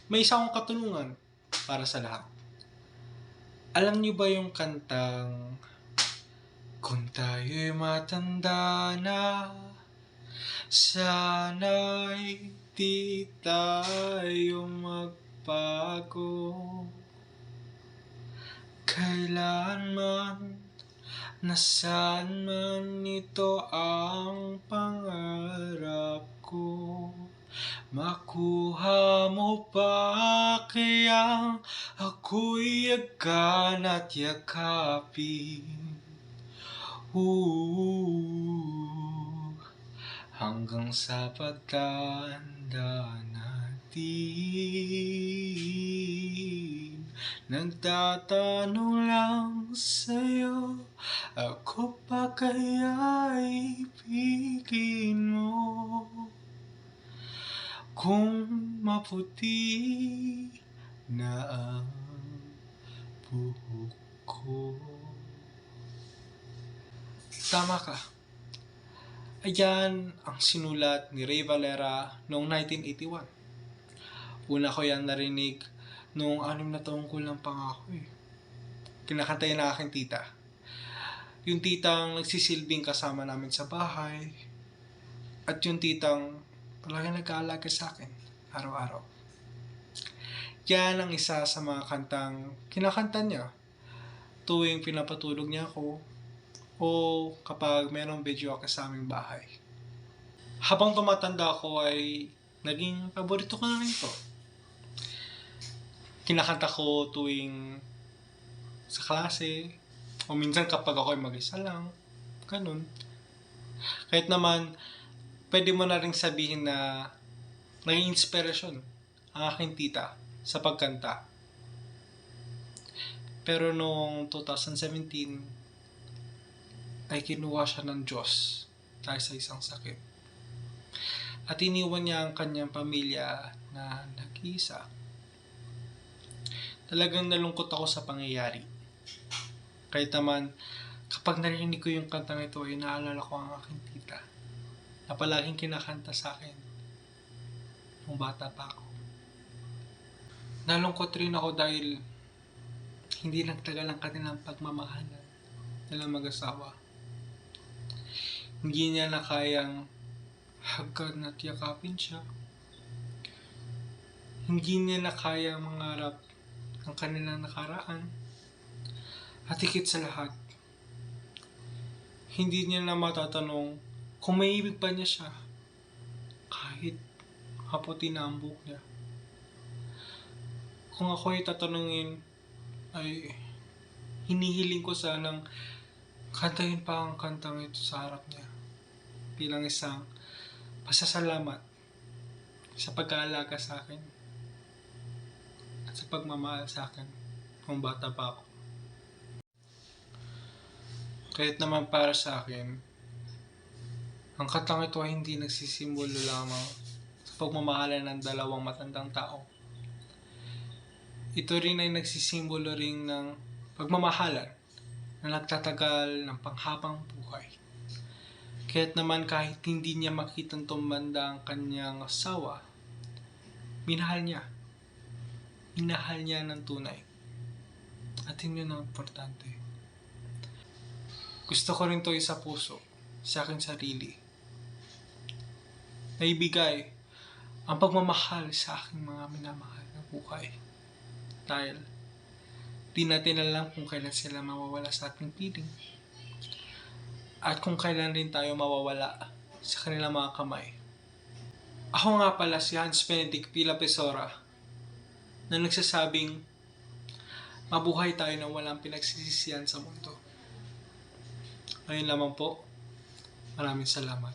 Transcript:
May isa akong katanungan para sa lahat. Alam niyo ba yung kantang Kung tayo'y matanda na, sana'y di tayo magbago. Kailanman, nasaan man ito ang pangarap ko. Makuha mo ba kayang ako'y yagan at yakapin? Hanggang sa pagtanda natin, nagtatanong lang sa'yo, ako pa kaya'y ibigin mo? Kung maputi na ang buhok ko. Tama ka. Ayan ang sinulat ni Ray Valera noong 1981. Una ko yan narinig noong 6 na taong ko lang pa nga ako eh. Kinakanta yan ng aking tita. Yung titang nagsisilbing kasama namin sa bahay. At yung titang palagi nag-aalaga sa akin araw-araw. Yan ang isa sa mga kantang kinakanta niya tuwing pinapatulog niya ako o kapag mayroong video ako sa aming bahay. Habang tumatanda ako ay naging paborito ko na rin ito. Kinakanta ko tuwing sa klase o minsan kapag ako ay mag-isa lang. Ganun. Kahit naman, pwede mo na rin sabihin na naging inspirasyon ang aking tita sa pagkanta. Pero noong 2017, ay kinuha siya ng Diyos dahil sa isang sakit. At iniwan niya ang kanyang pamilya na nag-iisa. Talagang nalungkot ako sa pangyayari. Kahit naman, kapag narinig ko yung kantang ito, ay naalala ko ang aking tita na palaging kinakanta sa akin nung bata pa ako. Nalungkot rin ako dahil hindi nagtagal ang kanilang pagmamahalan nilang mag-asawa. Hindi niya na kayang hagkan at yakapin siya. Hindi niya na kayang mangarap ang kanilang nakaraan. At higit sa lahat, hindi niya na matatanong kung may ibig pa niya siya kahit kaputi na ang buhok niya. Kung ako ay tatanungin, ay hinihiling ko sanang kantahin pa ang kantang ito sa harap niya bilang isang pasasalamat sa pag-aalaga sa akin at sa pagmamahal sa akin kung bata pa ako. Kahit naman para sa akin, ang kantang ito ay hindi nagsisimbolo lamang sa pagmamahalan ng dalawang matandang tao. Ito rin ay nagsisimbolo rin ng pagmamahalan na nagtatagal ng panghabang buhay. Kaya't naman kahit hindi niya makitang tumanda ang kanyang asawa, minahal niya. Minahal niya ng tunay. At yun ang importante. Gusto ko rin to sa puso, sa aking sarili. Naibigay ang pagmamahal sa aking mga minamahal na buhay. Dahil di natin alam kung kailan sila mawawala sa ating piling. At kung kailan rin tayo mawawala sa kanilang mga kamay. Ako nga pala si Hans Benedict Pila Pesora na nagsasabing mabuhay tayo na walang pinagsisisihan sa mundo. Ayun lamang po. Maraming salamat.